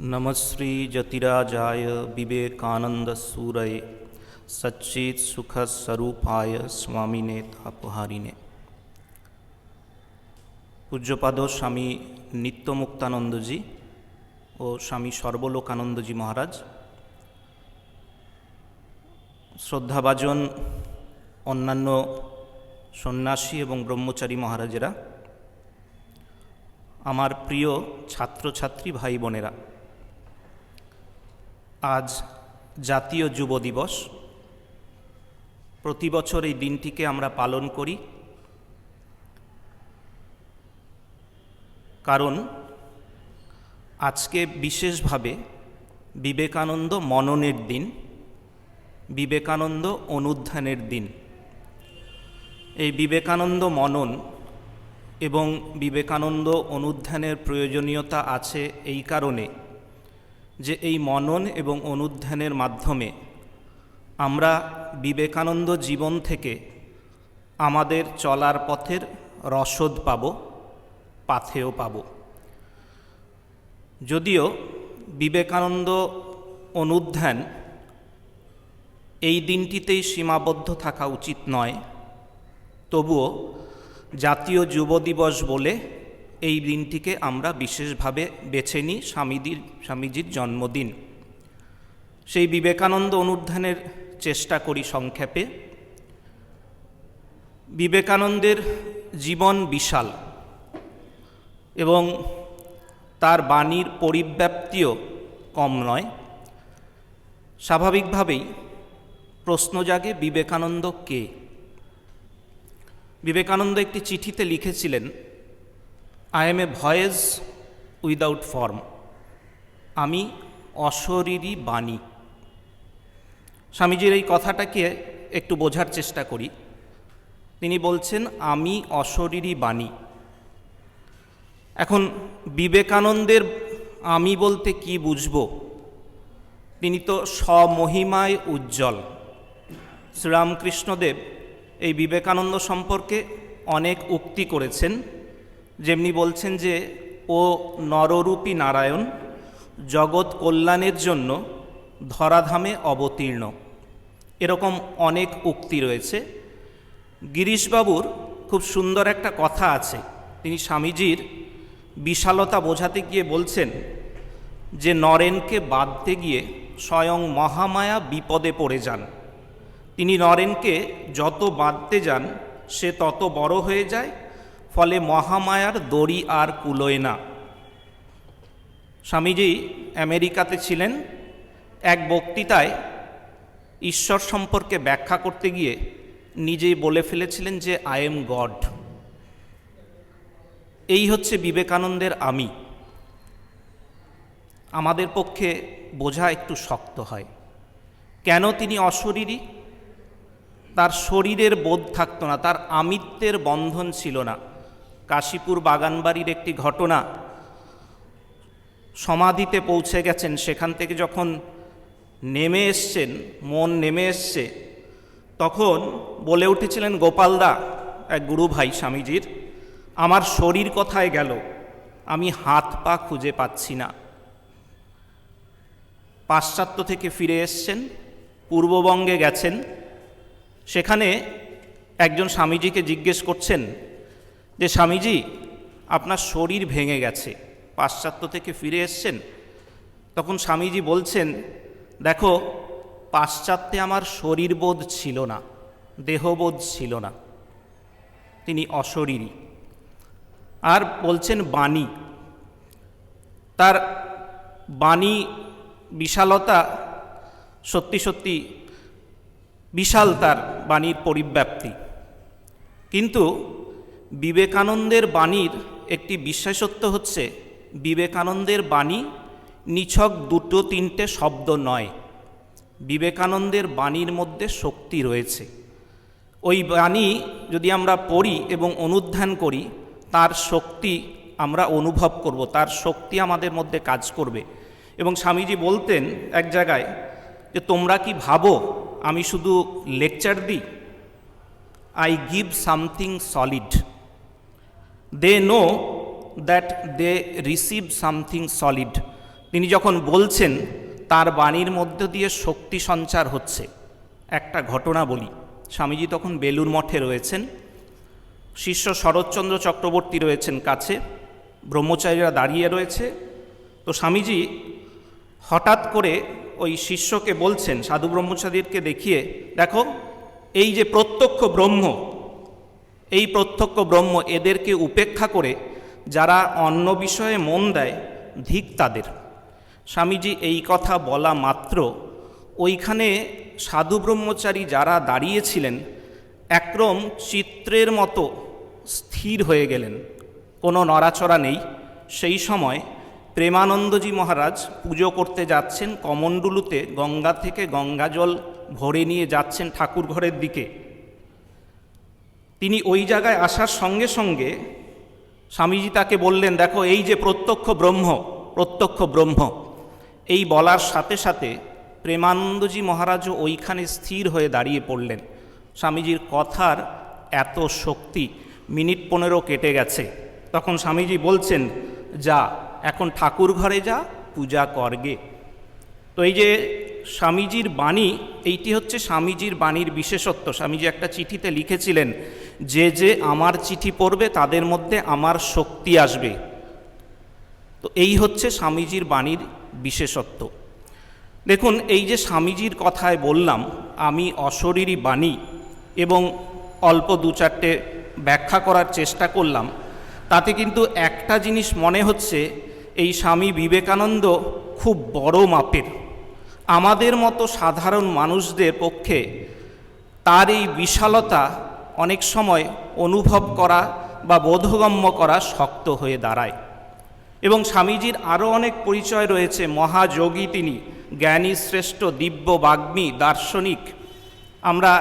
नमश्री जतिराजाय विवेकानंदसूरये सच्चित सुख स्वरूपाय स्वामिने तापहारिणे। पूज्यपाद स्वामी नित्यमुक्तानंद जी और स्वामी सर्वलोकानंद जी महाराज, श्रद्धाभाजन अन्यान्य सन्यासी एवं ब्रह्मचारी महाराजेरा, आमार प्रिय छात्र छात्री भाई बोनेरा, आज জাতীয় যুব দিবস। प्रति बछर এই দিনটিকে আমরা পালন করি, কারণ আজকে বিশেষভাবে বিবেকানন্দ মননের দিন, বিবেকানন্দ অনুধ্যানের দিন। এই বিবেকানন্দ মনন এবং বিবেকানন্দ অনুধ্যানের প্রয়োজনীয়তা আছে এই কারণে যে এই মনন এবং অনুধ্যানের মাধ্যমে আমরা বিবেকানন্দ জীবন থেকে আমাদের চলার পথের রসদ পাব, পাথেয় পাব। যদিও বিবেকানন্দ অনুধ্যান এই দিনটিতেই সীমাবদ্ধ থাকা উচিত নয়, তবুও জাতীয় যুব দিবস বলে এই দিনটিকে আমরা বিশেষভাবে বেছে নিই, স্বামীজির জন্মদিন। সেই বিবেকানন্দ অনুধ্যানের চেষ্টা করি সংক্ষেপে। বিবেকানন্দের জীবন বিশাল এবং তার বাণীর পরিব্যাপ্তিও কম নয়। স্বাভাবিকভাবেই প্রশ্ন জাগে, বিবেকানন্দ কে? বিবেকানন্দ একটি চিঠিতে লিখেছিলেন, I M A voice without form, আমি অশরীরী বাণী। স্বামীজির এই কথাটাকে একটু বোঝার চেষ্টা করি। তিনি বলছেন, আমি অশরীরী বাণী। এখন বিবেকানন্দের আমি বলতে কি বুঝব? তিনি তো স্বমহিমায় উজ্জ্বল। শ্রীরামকৃষ্ণদেব এই বিবেকানন্দ সম্পর্কে অনেক উক্তি করেছেন, যেমনি বলছেন যে ও নররূপী নারায়ণ, জগৎ কল্যাণের জন্য ধরাধামে অবতীর্ণ। এরকম অনেক উক্তি রয়েছে। গিরিশবাবুর খুব সুন্দর একটা কথা আছে। তিনি স্বামীজির বিশালতা বোঝাতে গিয়ে বলছেন যে নরেনকে বাঁধতে গিয়ে স্বয়ং মহামায়া বিপদে পড়ে যান। তিনি নরেনকে যত বাঁধতে যান সে তত বড় হয়ে যায়, ফলে মহামায়ার দড়ি আর কুলোয় না। স্বামীজি আমেরিকাতে ছিলেন। এক বক্তৃতায় ঈশ্বর সম্পর্কে ব্যাখ্যা করতে গিয়ে নিজেই বলে ফেলেছিলেন যে আই এম গড। এই হচ্ছে বিবেকানন্দের আমি। আমাদের পক্ষে বোঝা একটু শক্ত হয়। কেন তিনি অশরীরী? তার শরীরের বোধ থাকতো না, তার আমিত্বের বন্ধন ছিল না। কাশীপুর বাগানবাড়ির একটি ঘটনা, সমাধিতে পৌঁছে গেছেন, সেখান থেকে যখন নেমে এসছেন, মন নেমে এসছে, তখন বলে উঠেছিলেন গোপালদা, এক গুরু ভাই স্বামীজির, আমার শরীর কোথায় গেল? আমি হাত পা খুঁজে পাচ্ছি না। পাশ্চাত্য থেকে ফিরে এসছেন, পূর্ববঙ্গে গেছেন। সেখানে একজন স্বামীজিকে জিজ্ঞেস করছেন যে স্বামীজি, আপনার শরীর ভেঙে গেছে, পাশ্চাত্য থেকে ফিরে এসছেন। তখন স্বামীজি বলছেন, দেখো, পাশ্চাত্যে আমার শরীরবোধ ছিল না, দেহবোধ ছিল না। তিনি অশরীরী। আর বলছেন বাণী, তার বাণী বিশালতা, সত্যি সত্যি বিশাল তার বাণীর পরিব্যাপ্তি। কিন্তু বিবেকানন্দের বাণীর একটি বিশেষত্ব হচ্ছে, বিবেকানন্দের বাণী নিছক দুটো তিনটে শব্দ নয়। বিবেকানন্দের বাণীর মধ্যে শক্তি রয়েছে। ওই বাণী যদি আমরা পড়ি এবং অনুধ্যান করি, তার শক্তি আমরা অনুভব করব, তার শক্তি আমাদের মধ্যে কাজ করবে। এবং স্বামীজি বলতেন এক জায়গায় যে তোমরা কি ভাবো আমি শুধু লেকচার দিই? I give something solid. They know that they receive something solid. তিনি যখন বলছেন তার বাণীর মধ্য দিয়ে শক্তি সঞ্চার হচ্ছে। একটা ঘটনা বলি, স্বামীজি তখন বেলুর মঠে রয়েছেন, শিষ্য শরৎচন্দ্র চক্রবর্তী রয়েছেন কাছে, ব্রহ্মচারীরা দাঁড়িয়ে রয়েছে। তো স্বামীজি হঠাৎ করে ওই শিষ্যকে বলছেন, সাধু ব্রহ্মচারীকে দেখিয়ে, দেখো এই যে প্রত্যক্ষ ব্রহ্ম, এই প্রত্যক্ষ ব্রহ্ম, এদেরকে উপেক্ষা করে যারা অন্য বিষয়ে মন দেয়, ধিক তাদের। স্বামীজি এই কথা বলা মাত্র ওইখানে সাধু ব্রহ্মচারী যারা দাঁড়িয়েছিলেন একরকম চিত্রের মতো স্থির হয়ে গেলেন, কোনো নড়াচড়া নেই। সেই সময় প্রেমানন্দজি মহারাজ পুজো করতে যাচ্ছেন, কমণ্ডলুতে গঙ্গা থেকে গঙ্গা জল ভরে নিয়ে যাচ্ছেন ঠাকুর ঘরের দিকে। তিনি ওই জায়গায় আসার সঙ্গে সঙ্গে স্বামীজি তাকে বললেন, দেখো এই যে প্রত্যক্ষ ব্রহ্ম, প্রত্যক্ষ ব্রহ্ম। এই বলার সাথে সাথে প্রেমানন্দজি মহারাজও ওইখানে স্থির হয়ে দাঁড়িয়ে পড়লেন। স্বামীজির কথার এত শক্তি, মিনিট 15 কেটে গেছে। তখন স্বামীজি বলছেন, যা এখন ঠাকুর ঘরে যা, পূজা করগে। তো এই যে স্বামীজির বাণী, এইটি হচ্ছে স্বামীজির বাণীর বিশেষত্ব। স্বামীজি একটা চিঠিতে লিখেছিলেন, যে যে আমার চিঠি পড়বে তাদের মধ্যে আমার শক্তি আসবে। তো এই হচ্ছে স্বামীজির বাণীর বিশেষত্ব। দেখুন, এই যে স্বামীজির কথায় বললাম আমি অশরীরী বাণী, এবং অল্প 2-4টে ব্যাখ্যা করার চেষ্টা করলাম, তাতে কিন্তু একটা জিনিস মনে হচ্ছে, এই স্বামী বিবেকানন্দ খুব বড় মাপের। আমাদের মতো সাধারণ মানুষদের পক্ষে তার এই বিশালতা অনেক সময় অনুভব করা বা বোধগম্য করা শক্ত হয়ে দাঁড়ায়। এবং স্বামীজির আরও অনেক পরিচয় রয়েছে। মহাযোগী তিনি, জ্ঞানী শ্রেষ্ঠ, দিব্য বাগ্মী, দার্শনিক। আমরা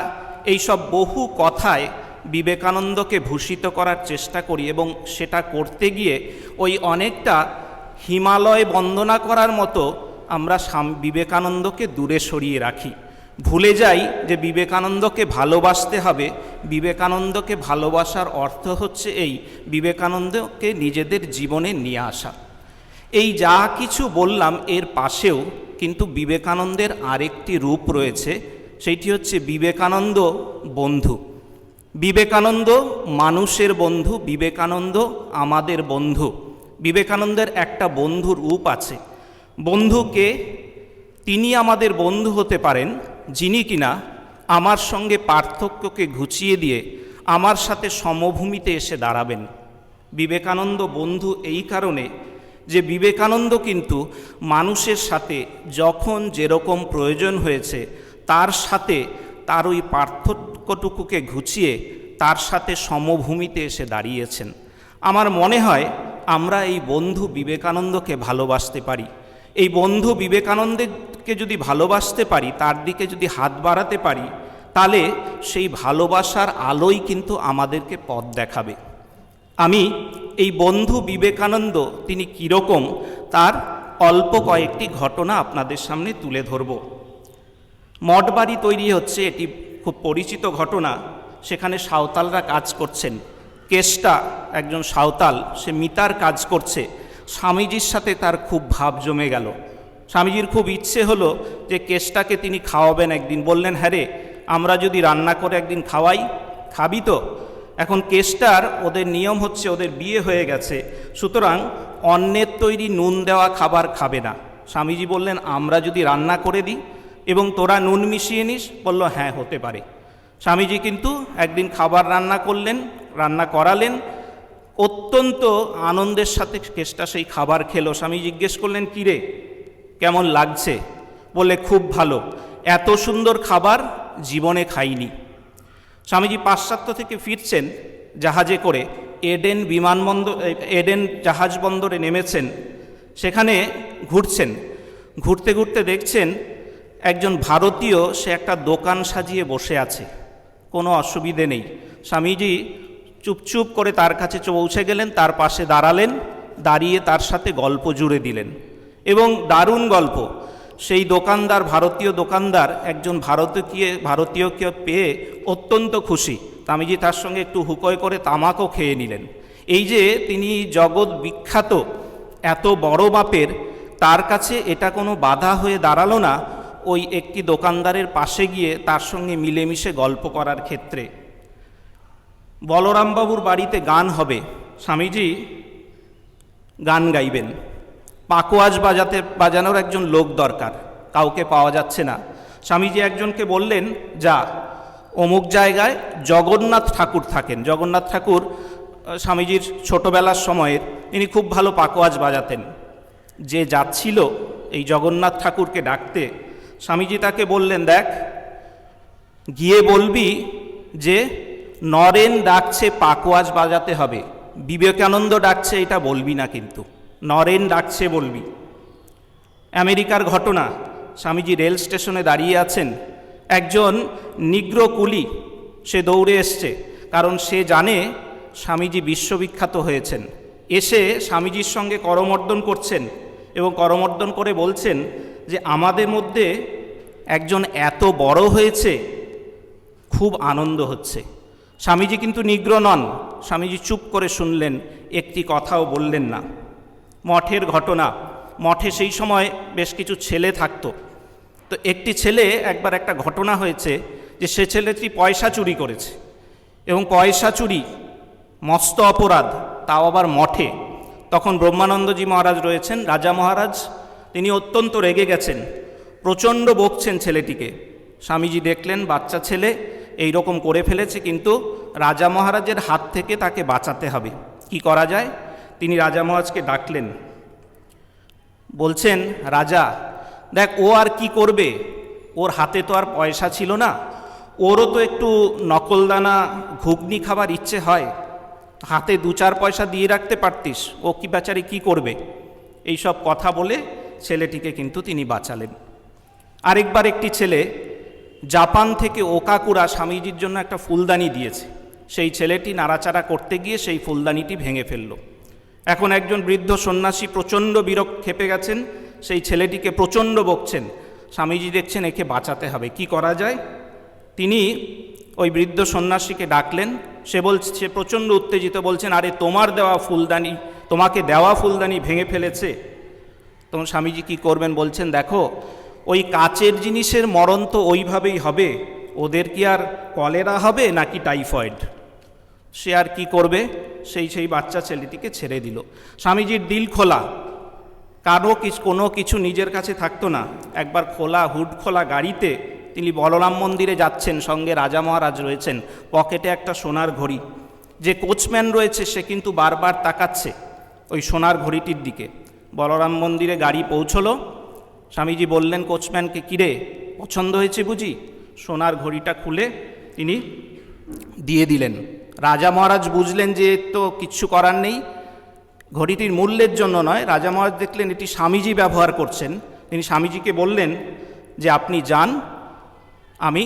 এইসব বহু কথায় বিবেকানন্দকে ভূষিত করার চেষ্টা করি, এবং সেটা করতে গিয়ে ওই অনেকটা হিমালয় বন্দনা করার মতো আমরা বিবেকানন্দকে দূরে সরিয়ে রাখি। ভুলে যাই যে বিবেকানন্দকে ভালোবাসতে হবে। বিবেকানন্দকে ভালোবাসার অর্থ হচ্ছে এই, বিবেকানন্দকে নিজেদের জীবনে নিয়ে আসা। এই যা কিছু বললাম এর পাশেও কিন্তু বিবেকানন্দের আরেকটি রূপ রয়েছে, সেইটি হচ্ছে বিবেকানন্দ বন্ধু। বিবেকানন্দ মানুষের বন্ধু, বিবেকানন্দ আমাদের বন্ধু। বিবেকানন্দের একটা বন্ধুর রূপ আছে। বন্ধুকে, তিনি আমাদের বন্ধু হতে পারেন যিনি কিনা আমার সঙ্গে পার্থক্যকে ঘুচিয়ে দিয়ে আমার সাথে সমভূমিতে এসে দাঁড়াবেন। বিবেকানন্দ বন্ধু এই কারণে যে বিবেকানন্দ কিন্তু মানুষের সাথে যখন যেরকম প্রয়োজন হয়েছে তার সাথে তার ওই পার্থক্যটুকুকে ঘুচিয়ে তার সাথে সমভূমিতে এসে দাঁড়িয়েছেন। আমার মনে হয় আমরা এই বন্ধু বিবেকানন্দকে ভালোবাসতে পারি। এই বন্ধু বিবেকানন্দকে যদি ভালোবাসতে পারি, তার দিকে যদি হাত বাড়াতে পারি, তাহলে সেই ভালোবাসার আলোই কিন্তু আমাদেরকে পথ দেখাবে। আমি এই বন্ধু বিবেকানন্দ তিনি কীরকম তার অল্প কয়েকটি ঘটনা আপনাদের সামনে তুলে ধরব। মঠবাড়ি তৈরি হচ্ছে, এটি খুব পরিচিত ঘটনা। সেখানে সাঁওতালরা কাজ করছেন। কেষ্টা একজন সাঁওতাল, সে মিতার কাজ করছে। স্বামীজির সাথে তার খুব ভাব জমে গেল। স্বামীজির খুব ইচ্ছে হলো যে কেষ্টাকে তিনি খাওয়াবেন একদিন। বললেন, হ্যাঁ রে, আমরা যদি রান্না করে একদিন খাওয়াই, খাবি তো? এখন কেষ্টার ওদের নিয়ম হচ্ছে, ওদের বিয়ে হয়ে গেছে, সুতরাং অন্যের তৈরি নুন দেওয়া খাবার খাবে না। স্বামীজি বললেন, আমরা যদি রান্না করে দিই এবং তোরা নুন মিশিয়ে নিস? বলল, হ্যাঁ, হতে পারে। স্বামীজি কিন্তু একদিন খাবার রান্না করলেন, রান্না করালেন। অত্যন্ত আনন্দের সাথে কেষ্টা সেই খাবার খেলো। স্বামী জিজ্ঞেস করলেন, কী রে, কেমন লাগছে? বলে, খুব ভালো, এত সুন্দর খাবার জীবনে খাইনি। স্বামীজি পাশ্চাত্য থেকে ফিরছেন জাহাজে করে, এডেন জাহাজ বন্দরে নেমেছেন। সেখানে ঘুরছেন, ঘুরতে ঘুরতে দেখছেন একজন ভারতীয়, সে একটা দোকান সাজিয়ে বসে আছে, কোনো অসুবিধে নেই। স্বামীজি চুপচুপ করে তার কাছে পৌঁছে গেলেন, তার পাশে দাঁড়ালেন, দাঁড়িয়ে তার সাথে গল্প জুড়ে দিলেন। এবং দারুণ গল্প। সেই দোকানদার, ভারতীয় দোকানদার, একজন ভারতীয়কে পেয়ে অত্যন্ত খুশি। স্বামীজি তার সঙ্গে একটু হুকোয় করে তামাকও খেয়ে নিলেন। এই যে তিনি জগৎ বিখ্যাত এত বড় মাপের তার কাছে এটা কোনো বাধা হয়ে দাঁড়ালো না ওই একটি দোকানদারের পাশে গিয়ে তার সঙ্গে মিলেমিশে গল্প করার ক্ষেত্রে। বলরামবাবুর বাড়িতে গান হবে, স্বামীজি গান গাইবেন, পাকোয়াজ বাজানোর একজন লোক দরকার, কাউকে পাওয়া যাচ্ছে না। স্বামীজি একজনকে বললেন, যা অমুক জায়গায় জগন্নাথ ঠাকুর থাকেন। জগন্নাথ ঠাকুর স্বামীজির ছোটবেলার সময়ের, তিনি খুব ভালো পাকোয়াজ বাজাতেন। যে যাচ্ছিল এই জগন্নাথ ঠাকুরকে ডাকতে, স্বামীজি তাকে বললেন, দেখ গিয়ে বলবি যে নরেন ডাকছে পাকোয়াজ বাজাতে হবে, বিবেকানন্দ ডাকছে এটা বলবি না, কিন্তু নরেন ডাকছে বলবি। আমেরিকার ঘটনা, স্বামীজি রেল স্টেশনে দাঁড়িয়ে আছেন, একজন নিগ্র কুলি সে দৌড়ে এসছে, কারণ সে জানে স্বামীজি বিশ্ববিখ্যাত হয়েছেন। এসে স্বামীজির সঙ্গে করমর্দন করছেন এবং করমর্দন করে বলছেন যে আমাদের মধ্যে একজন এত বড় হয়েছে, খুব আনন্দ হচ্ছে। স্বামীজি কিন্তু নিগ্র নন, স্বামীজি চুপ করে শুনলেন, একটি কথাও বললেন না। মঠের ঘটনা, মঠে সেই সময় বেশ কিছু ছেলে থাকতো। তো একটি ছেলে, একবার একটা ঘটনা হয়েছে যে সে ছেলেটি পয়সা চুরি করেছে, এবং পয়সা চুরি মস্ত অপরাধ, তাও আবার মঠে। তখন ব্রহ্মানন্দজি মহারাজ রয়েছেন, রাজা মহারাজ, তিনি অত্যন্ত রেগে গেছেন, প্রচণ্ড বকছেন ছেলেটিকে। স্বামীজি দেখলেন বাচ্চা ছেলে এই রকম করে ফেলেছে, কিন্তু রাজা মহারাজের হাত থেকে তাকে বাঁচাতে হবে, কি করা যায়? তিনি রাজা মহারাজকে ডাকলেন, বলছেন, রাজা দেখ ও আর কি করবে, ওর হাতে তো আর পয়সা ছিল না, ওরও তো একটু নকলদানা ঘুগনি খাবার ইচ্ছে হয়, হাতে 2-4 পয়সা দিয়ে রাখতে পারতিস, ও কি বেচারি কি করবে? এই সব কথা বলে ছেলেটিকে কিন্তু তিনি বাঁচালেন। আরেকবার একটি ছেলে জাপান থেকে ওকাকুরা স্বামীজির জন্য একটা ফুলদানি দিয়েছে, সেই ছেলেটি নাড়াচাড়া করতে গিয়ে সেই ফুলদানিটি ভেঙে ফেলল। এখন একজন বৃদ্ধ সন্ন্যাসী প্রচণ্ড খেপে গেছেন, সেই ছেলেটিকে প্রচণ্ড বকছেন। স্বামীজি দেখছেন একে বাঁচাতে হবে, কি করা যায়? তিনি ওই বৃদ্ধ সন্ন্যাসীকে ডাকলেন, সে প্রচণ্ড উত্তেজিত, বলছেন, আরে তোমাকে দেওয়া ফুলদানি ভেঙে ফেলেছে। তখন স্বামীজি কি করবেন বলছেন, দেখো ওই কাচের জিনিসের মরণ তো ওইভাবেই হবে, ওদের কি আর কলেরা হবে নাকি টাইফয়েড? সে আর কি করবে? সেই বাচ্চা ছেলেটিকে ছেড়ে দিল। স্বামীজির দিল খোলা, কোনো কিছু নিজের কাছে থাকতো না। একবার হুড খোলা গাড়িতে তিনি বলরাম মন্দিরে যাচ্ছেন, সঙ্গে রাজা মহারাজ রয়েছেন, পকেটে একটা সোনার ঘড়ি। যে কোচম্যান রয়েছে সে কিন্তু বারবার তাকাচ্ছে ওই সোনার ঘড়িটির দিকে। বলরাম মন্দিরে গাড়ি পৌঁছলো, স্বামীজি বললেন কোচম্যানকে, কিরে পছন্দ হয়েছে বুঝি? সোনার ঘড়িটা খুলে তিনি দিয়ে দিলেন। রাজা মহারাজ বুঝলেন যে তো কিচ্ছু করার নেই, ঘড়িটির মূল্যের জন্য নয়, রাজা মহারাজ দেখলেন এটি স্বামীজি ব্যবহার করছেন। তিনি স্বামীজিকে বললেন যে আপনি যান, আমি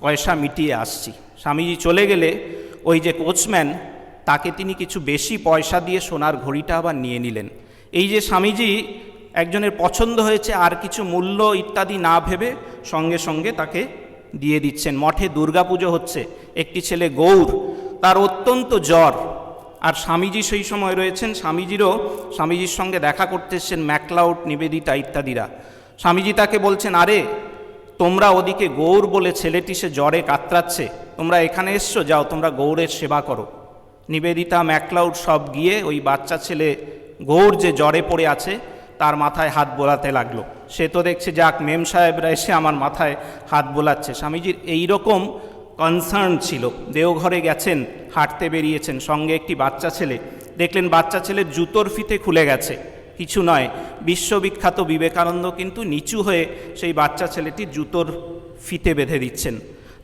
পয়সা মিটিয়ে আসছি। স্বামীজি চলে গেলে ওই যে কোচম্যান, তাকে তিনি কিছু বেশি পয়সা দিয়ে সোনার ঘড়িটা আবার নিয়ে নিলেন। এই যে স্বামীজি একজনের পছন্দ হয়েছে, আর কিছু মূল্য ইত্যাদি না ভেবে সঙ্গে সঙ্গে তাকে দিয়ে দিচ্ছেন। মঠে দুর্গাপুজো হচ্ছে, একটি ছেলে গৌর, তার অত্যন্ত জ্বর, আর স্বামীজি সেই সময় রয়েছেন, স্বামীজির সঙ্গে দেখা করতে এসছেন ম্যাকলাউড, নিবেদিতা ইত্যাদিরা। স্বামীজি তাকে বলছেন, আরে তোমরা ওদিকে গৌর বলে ছেলেটি সে জ্বরে কাতরাচ্ছে, তোমরা এখানে এসছো, যাও তোমরা গৌরের সেবা করো। নিবেদিতা, ম্যাকলাউড সব গিয়ে ওই বাচ্চা ছেলে গৌর যে জ্বরে পড়ে আছে তার মাথায় হাত বোলাতে লাগলো। সে তো দেখছে যাক মেম সাহেবরা এসে আমার মাথায় হাত বোলাচ্ছে। স্বামীজির এইরকম কনসার্ন ছিল। দেওঘরে গেছেন, হাঁটতে বেরিয়েছেন, সঙ্গে একটি বাচ্চা ছেলে, দেখলেন বাচ্চা ছেলের জুতোর ফিতে খুলে গেছে, কিছু নয়, বিশ্ববিখ্যাত বিবেকানন্দ কিন্তু নিচু হয়ে সেই বাচ্চা ছেলেটির জুতোর ফিতে বেঁধে দিচ্ছেন।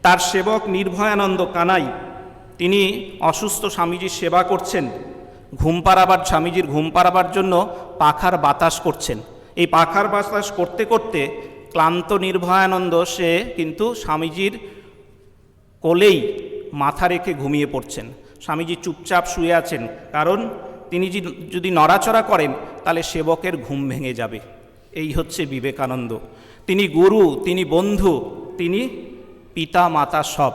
তার সেবক নির্ভয়ানন্দ কানাই, তিনি অসুস্থ স্বামীজির সেবা করছেন, স্বামীজির ঘুম পাড়াবার জন্য পাখার বাতাস করছেন। এই পাখার বাতাস করতে করতে ক্লান্ত নির্ভয়ানন্দ সে কিন্তু স্বামীজির কোলেই মাথা রেখে ঘুমিয়ে পড়ছেন। স্বামীজি চুপচাপ শুয়ে আছেন, কারণ তিনি যদি নড়াচড়া করেন তাহলে সেবকের ঘুম ভেঙে যাবে। এই হচ্ছে বিবেকানন্দ। তিনি গুরু, তিনি বন্ধু, তিনি পিতা মাতা সব।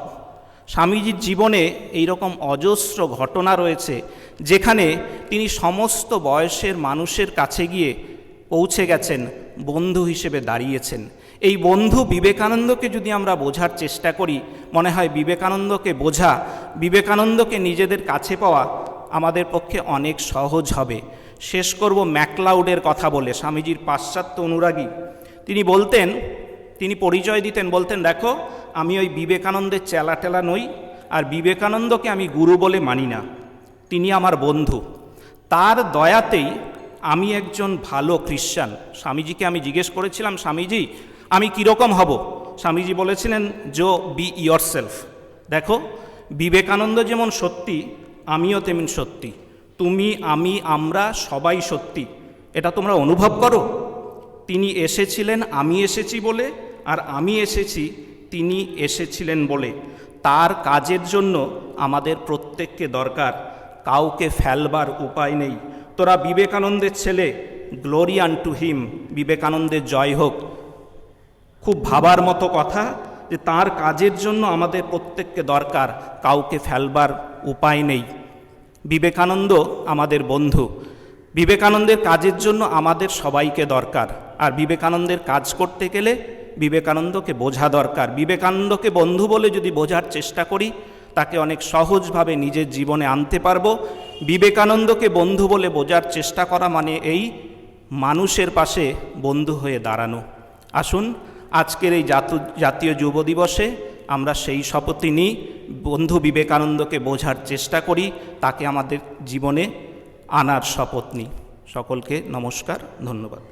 স্বামীজির জীবনে এই রকম অজস্র ঘটনা রয়েছে যেখানে তিনি সমস্ত বয়সের মানুষের কাছে গিয়ে পৌঁছে গেছেন, বন্ধু হিসেবে দাঁড়িয়েছেন। এই বন্ধু বিবেকানন্দকে যদি আমরা বোঝার চেষ্টা করি, মনে হয় বিবেকানন্দকে বোঝা, বিবেকানন্দকে নিজেদের কাছে পাওয়া আমাদের পক্ষে অনেক সহজ হবে। শেষ করব ম্যাকলাউডের কথা বলে, স্বামীজির পাশ্চাত্য অনুরাগী। তিনি বলতেন, তিনি পরিচয় দিতেন, বলতেন, দেখো আমি ওই বিবেকানন্দের চেলা টেলা নই, আর বিবেকানন্দকে আমি গুরু বলে মানি না, তিনি আমার বন্ধু। তার দয়াতেই আমি একজন ভালো খ্রিশ্চান। স্বামীজিকে আমি জিজ্ঞেস করেছিলাম, স্বামীজি আমি কীরকম হব? স্বামীজি বলেছিলেন, জো বি ইয়োর সেলফ। দেখো বিবেকানন্দ যেমন সত্যি, আমিও তেমন সত্যি, তুমি আমি আমরা সবাই সত্যি, এটা তোমরা অনুভব করো। তিনি এসেছিলেন আমি এসেছি বলে, আর আমি এসেছি তিনি এসেছিলেন বলে। তার কাজের জন্য আমাদের প্রত্যেককে দরকার, কাউকে ফেলবার উপায় নেই। তোরা বিবেকানন্দের ছেলে, গ্লোরি আনটু হিম, বিবেকানন্দের জয় হোক। খুব ভাবার মতো কথা যে তার কাজের জন্য আমাদের প্রত্যেককে দরকার, কাউকে ফেলবার উপায় নেই। বিবেকানন্দ আমাদের বন্ধু, বিবেকানন্দের কাজের জন্য আমাদের সবাইকে দরকার। আর বিবেকানন্দের কাজ করতে গেলে বিবেকানন্দকে বোঝা দরকার। বিবেকানন্দকে বন্ধু বলে যদি বোঝার চেষ্টা করি, তাকে অনেক সহজভাবে নিজের জীবনে আনতে পারবো। বিবেকানন্দকে বন্ধু বলে বোঝার চেষ্টা করা মানে এই মানুষের পাশে বন্ধু হয়ে দাঁড়ানো। আসুন আজকের এই জাতীয় যুব দিবসে আমরা সেই শপথই নিই, বন্ধু বিবেকানন্দকে বোঝার চেষ্টা করি, তাকে আমাদের জীবনে আনার শপথ নিই। সকলকে নমস্কার, ধন্যবাদ।